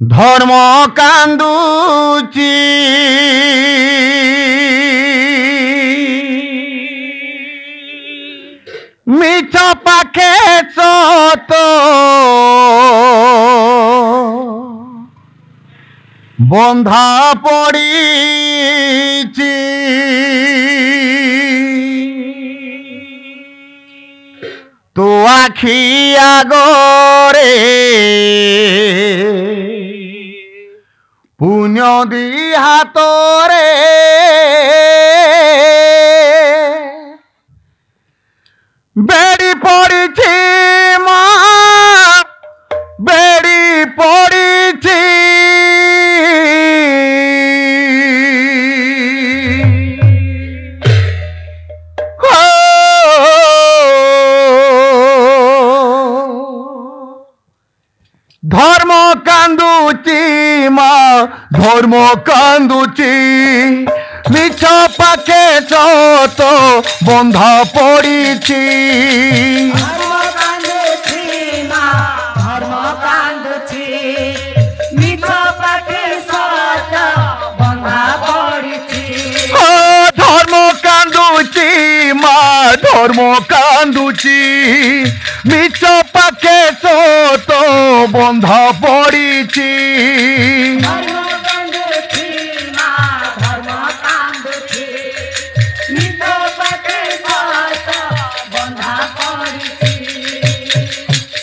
धर्म कांदुची मिछ पाखे सत बंधा पड़ीची तो आखि आगरे पुण्य दी हाथरे बेड़ी पड़ी माँ बेड़ी पड़ी धर्म कांदुची माँ धर्म कांदुची मिछ पाखे सत बंधा पड़ीची धर्म कांदुची मिछ पाखे सत बंधा पड़ीची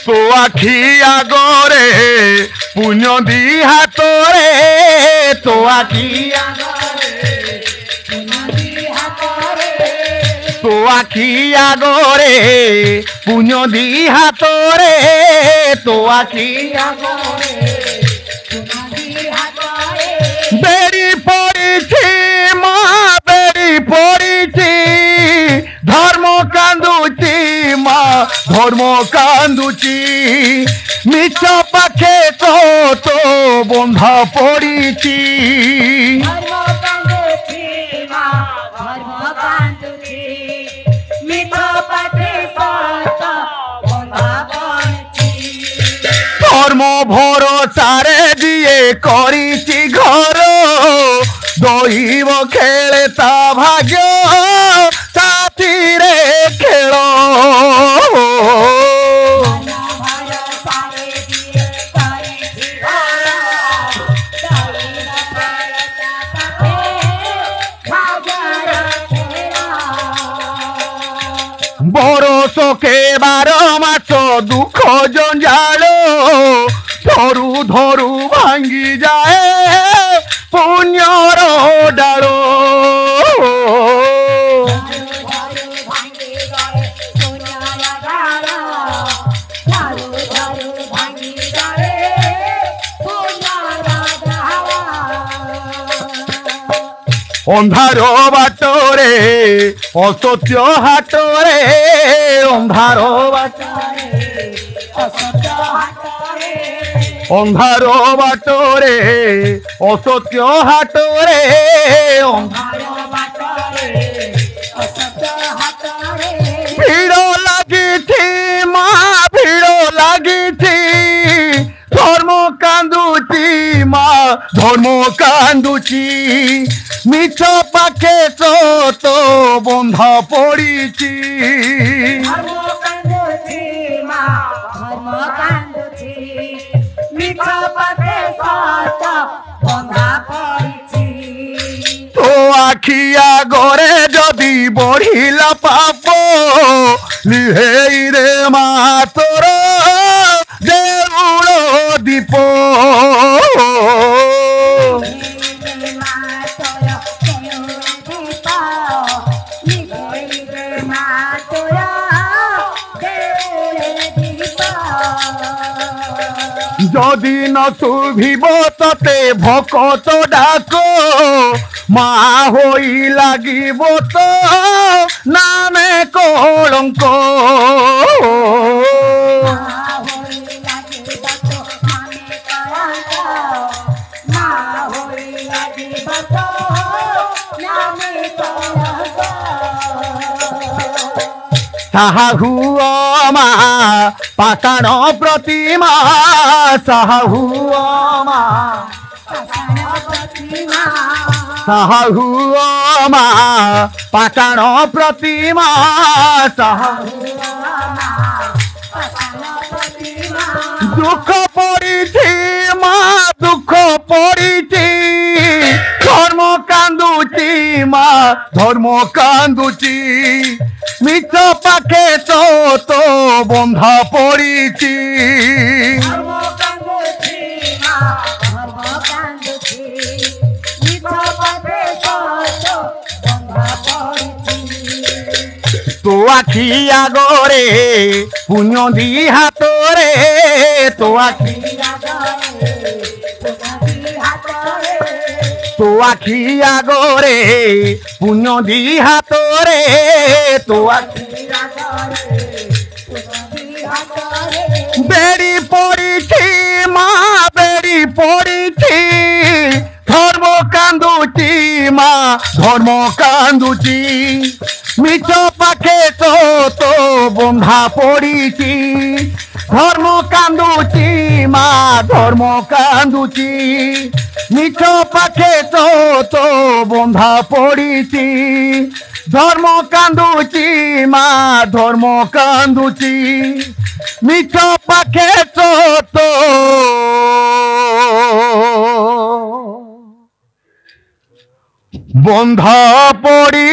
तो आखि आगरे पुण्य दी हाथरे तो आखि तो आखि आगरे पुण्य दी हाथरे तो आखि बेड़ी पड़ी माँ बेड़ी पड़ी धर्म कांदुची माँ धर्म कांदुची मिछ पाखे सत बंधा पड़ीची धर्म भरोसारे दिए करिछि घर दैव खेले ता भाग्य साथी रे खेल बरस के 12 मास दुख जंजाल धरु धरु भांगी जाए पुण्यर डाल अंधार बाटरे असत्य हाटरे अंधार अंधार बाटरे असत्य हाटरे भीड़ लगी माँ भीड़ लगी धर्म कांदुची माँ धर्म कांदुची मिछ पाखे सत बंधा पड़ीची तो आखि आगरे जदि बढ़िला पाप लिहेई रे माँ तोर देउल दीप जदि न शुभिब तते भकत डाक माँ होई लागिब तो नामे कलंक साहू मा पाषाण प्रतिमा साहू मा साहू मा पाषाण प्रतिमा साहू दुख पड़ी मा दुख पड़ी धर्म कांदुची मा धर्म कांदुची मिछ पाखे तो बंधा पड़ी तो आखि आगरे पुण्य दी हाथरे तो आखि आगरे पुण्य दी हाथरे तो आखि बेड़ी पड़ी मा बेड़ी पड़ी धर्म कांदुची मा धर्म कांदुची मिछ पाखे तो बंधा पड़ी धर्म कांदुची मा धर्म कांदुची मिछ पाखे तो बंधा पड़ी धर्म कांदुची मा धर्म कांदुची मिछ पाखे तो बंधा पड़ी